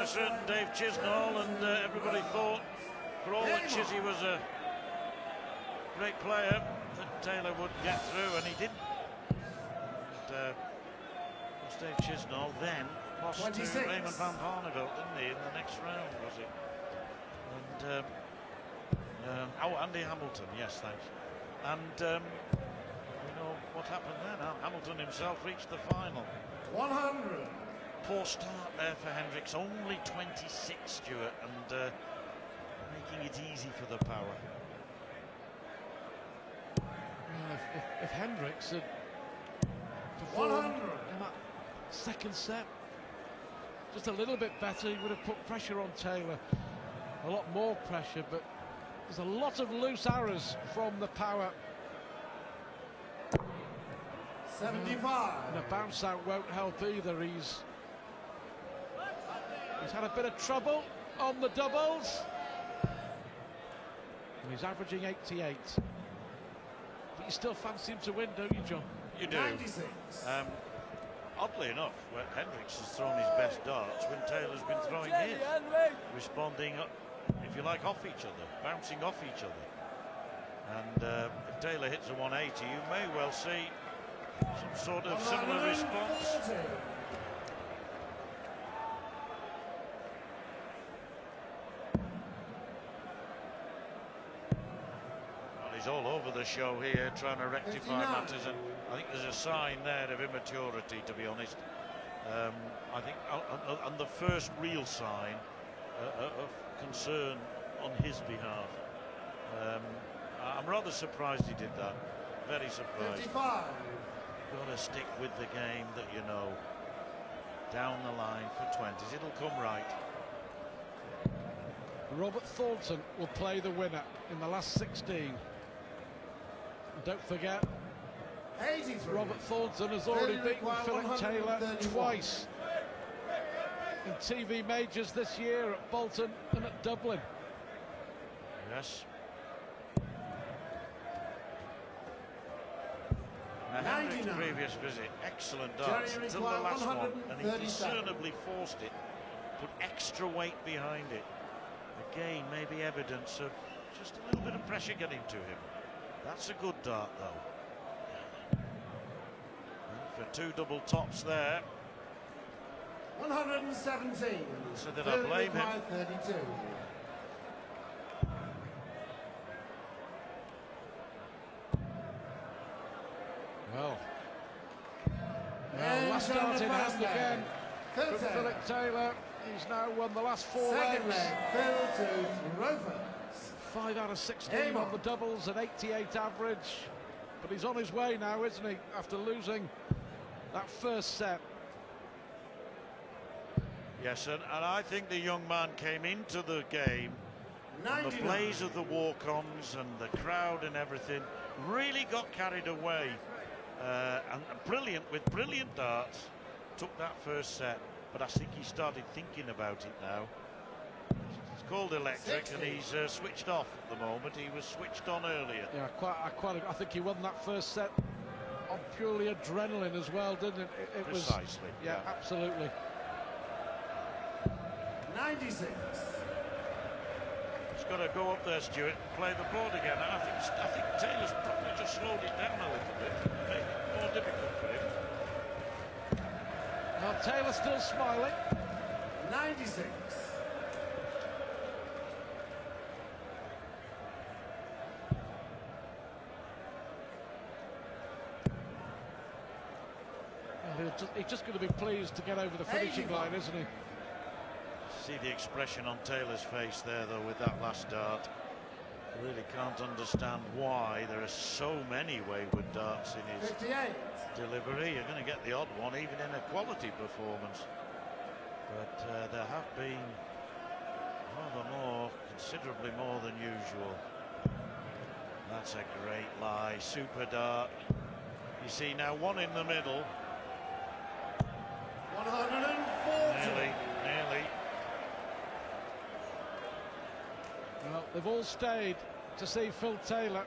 certain Dave Chisnall, and everybody thought, for all that Chizzy was a great player, that Taylor would get through, and he didn't. And, Dave Chisnall then lost 26. To Raymond van Barneveld, didn't he, in the next round, was it? And Andy Hamilton, yes, thanks. And you know what happened then? Hamilton himself reached the final. 100. Poor start there for Hendriks, only 26, Stuart, and making it easy for the power. Well, if Hendriks had performed in that second set just a little bit better, he would have put pressure on Taylor, a lot more pressure, but there's a lot of loose arrows from the power. 75. And a bounce out won't help either. He's had a bit of trouble on the doubles, and he's averaging 88. But you still fancy him to win, don't you, John? You do. 96. Oddly enough, Hendriks has thrown his best darts when Taylor's been throwing his, responding, if you like, off each other, bouncing off each other. And if Taylor hits a 180, you may well see some sort of similar response. Well, he's all over the show here, trying to rectify matters, and I think there's a sign there of immaturity, to be honest. I think and the first real sign of concern on his behalf. I'm rather surprised he did that. Very surprised. 55. Got to stick with the game that you know. Down the line for 20s. It'll come right. Robert Thornton will play the winner in the last 16. And don't forget, 83. Robert Thornton has already beaten Philip Taylor twice in TV majors this year at Bolton and at Dublin. Yes. Now, Hendriks' previous visit, excellent darts until the last one, and he discernibly forced it, put extra weight behind it. Again, maybe evidence of just a little bit of pressure getting to him. That's a good dart, though. And for two double tops there. 117. So did I blame him? 32. Well, last start in hand again from Philip Taylor. He's now won the last four legs. Leg, Phil to throw first. 5 out of 16 on the doubles, an 88 average. But he's on his way now, isn't he, after losing that first set. Yes, and I think the young man came into the game, the blaze of the walk-ons and the crowd and everything, really got carried away. And with brilliant darts, took that first set, but I think he started thinking about it now. It's called electric, 60. And he's switched off at the moment. He was switched on earlier. Yeah, I think he won that first set on purely adrenaline as well, didn't it? It Precisely. Was, yeah, absolutely. 96. He's got to go up there, Stuart, and play the board again. I think Taylor's probably just slowed it down a little bit, made it more difficult for him. Well, Taylor still smiling. 96. Well, he's just going to be pleased to get over the finishing line, isn't he? See the expression on Taylor's face there, though, with that last dart. I really can't understand why there are so many wayward darts in his 58. delivery. You're going to get the odd one, even in a quality performance. But there have been rather more, considerably more than usual. That's a great lie. Super dart. You see now one in the middle. 140. Nearly. Well, they've all stayed to see Phil Taylor.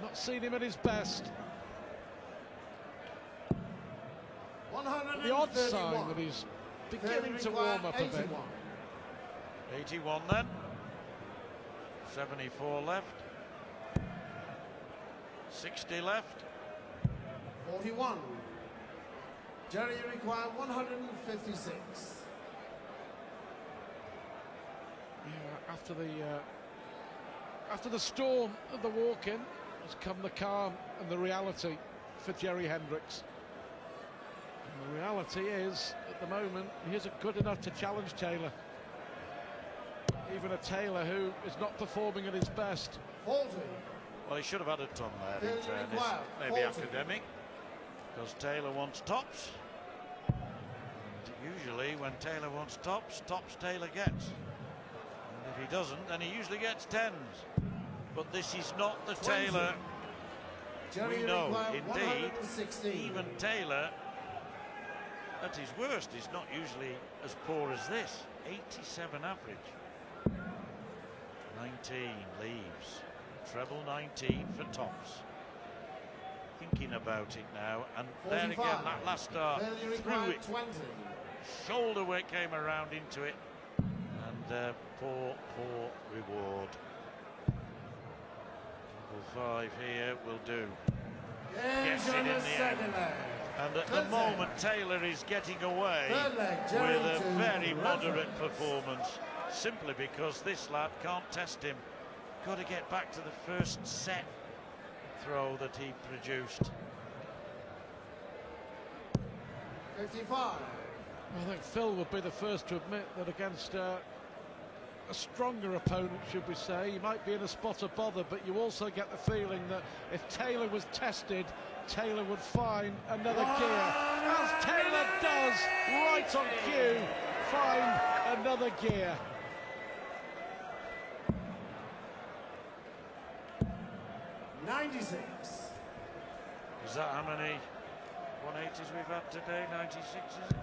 Not seen him at his best. The odd sign that he's beginning to warm up a bit. 81 then. 74 left. 60 left. 41. Jerry, you require 156. Yeah, after the storm of the walk-in has come the calm and the reality for Jerry Hendriks. And the reality is, at the moment, he isn't good enough to challenge Taylor. Even a Taylor who is not performing at his best. 40. Well, he should have had a ton there, in fairness. Maybe academic, because Taylor wants tops. And usually when Taylor wants tops, Taylor gets. And if he doesn't, then he usually gets tens. But this is not the 20. Taylor Jerry, we know. require Indeed, 116. even Taylor, at his worst, is not usually as poor as this. 87 average. 19 leaves. Treble 19 for tops. Thinking about it now, and 45. There again, that last start threw it. 20. Shoulder weight came around into it, and poor reward. Double 5 here will do. Gets it in the end. And at the moment, Taylor is getting away with a very moderate performance, simply because this lad can't test him. Got to get back to the first set throw that he produced. 55. I think Phil would be the first to admit that against a stronger opponent, should we say, he might be in a spot of bother, but you also get the feeling that if Taylor was tested, Taylor would find another gear, as Taylor does, right on cue, find another gear. 96. Is that how many 180s we've had today? 96, is it?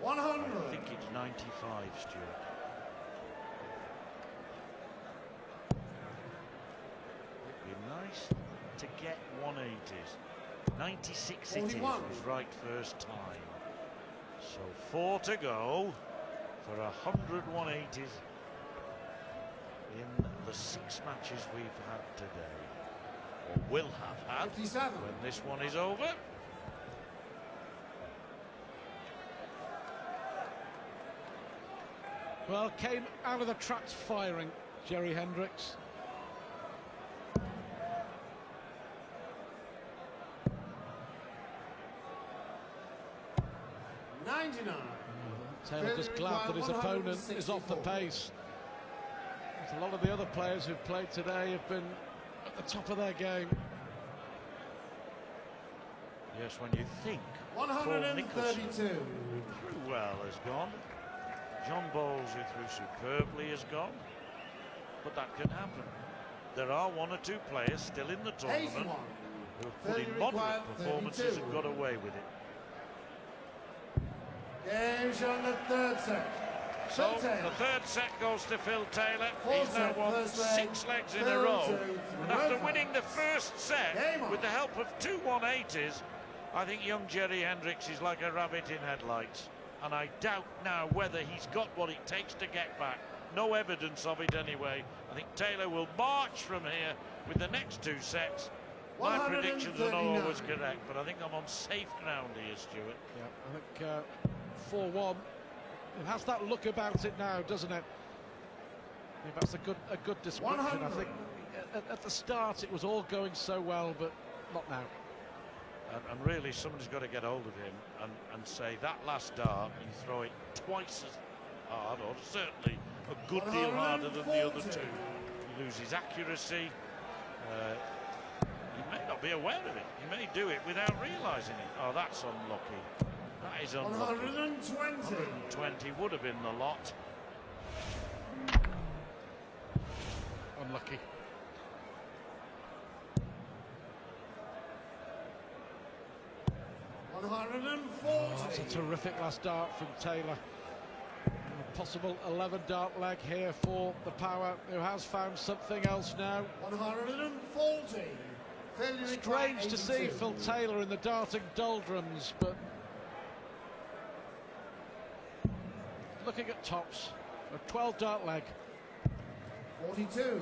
100. I think it's 95, Stuart. It'd be nice to get 180s. 96 it is, was right first time. So 4 to go for 100 180s in the 6 matches we've had today, or will have had 57. when this one is over. Well, came out of the traps firing, Jerry Hendriks. Taylor just glad that his opponent is off the pace. A lot of the other players who've played today have been at the top of their game. Yes, when you think 132 who threw well has gone. John Bowles, who threw superbly, has gone. But that can happen. There are 1 or 2 players still in the tournament 81. who have put in moderate performances and got away with it. Game shown the third set. So the third set goes to Phil Taylor. He's now won 6 legs in a row. And after winning the first set with the help of 2 180s, I think young Jerry Hendriks is like a rabbit in headlights. And I doubt now whether he's got what it takes to get back. No evidence of it anyway. I think Taylor will march from here with the next 2 sets. My predictions are not always correct, but I think I'm on safe ground here, Stuart. Yeah, I think 4-1. It has that look about it now, doesn't it? Yeah, that's a good description. 100. I think at the start it was all going so well, but not now. And really, somebody's got to get hold of him and say that last dart, you throw it twice as hard, or certainly a good deal harder than the other 2. He loses accuracy. He may not be aware of it. He may do it without realising it. Oh, that's unlucky. That is unlucky. 120. 120 would have been the lot. Unlucky. That's a terrific last dart from Taylor. A possible 11-dart leg here for the Power, who has found something else now. 140. Strange to see Phil Taylor in the darting doldrums, but looking at tops, a 12 dart leg. 42.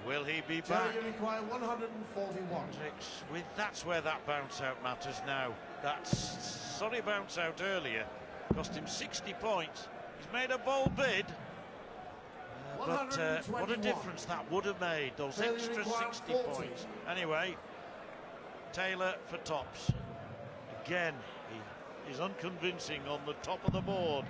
Will he be back? You require 141. Hendriks, that's where that bounce out matters now. That sorry bounce out earlier cost him 60 points. He's made a bold bid. But what a difference that would have made, those extra 60 points. Anyway, Taylor for tops. Again, he is unconvincing on the top of the board.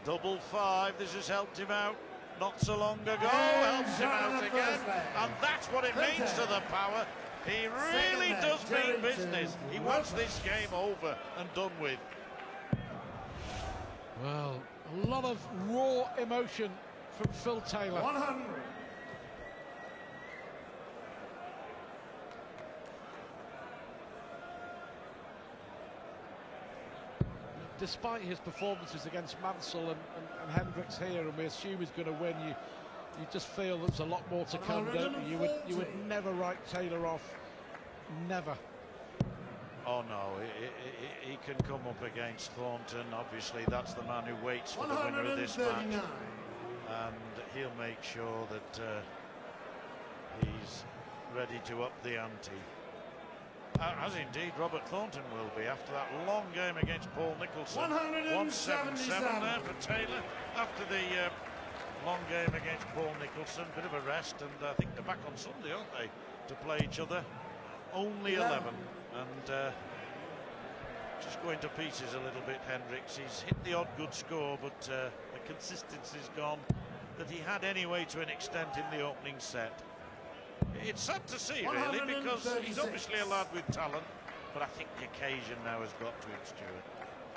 Double five, this has helped him out not so long ago. Helps him out again. And that's what it means to the power. He really does mean business. He wants this game over and done with. Well, a lot of raw emotion from Phil Taylor. 100. Despite his performances against Mansell and Hendriks here, and we assume he's going to win, you just feel there's a lot more to come, don't you? You would never write Taylor off, never. Oh no, he can come up against Thornton. Obviously, that's the man who waits for the winner of this match, and he'll make sure that he's ready to up the ante. As indeed Robert Thornton will be after that long game against Paul Nicholson. 177 there for Taylor after the long game against Paul Nicholson. Bit of a rest, and I think they're back on Sunday, aren't they, to play each other? Only 11, and just going to pieces a little bit, Hendriks. He's hit the odd good score, but the consistency's gone that he had anyway to an extent in the opening set. It's sad to see, really, because he's obviously a lad with talent, but I think the occasion now has got to him, Stuart.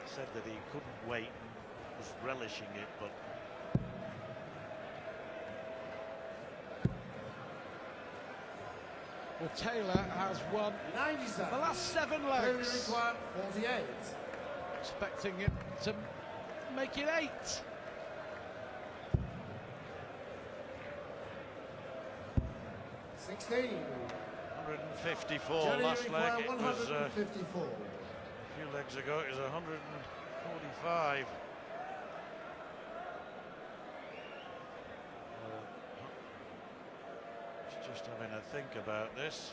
He said that he couldn't wait and was relishing it, but... Well, Taylor has won 97. the last 7 legs. 48. Expecting it to make it 8. 16. 154 last leg. It was a few legs ago. It was 145. Just having a think about this.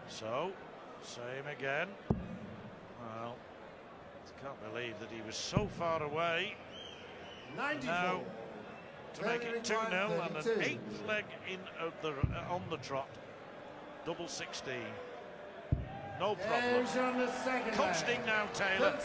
So, same again. Well, I can't believe that he was so far away. 94. Now, to make it 2-0 and an 8th leg in on the trot. Double 16. No problem. Coasting now, Taylor.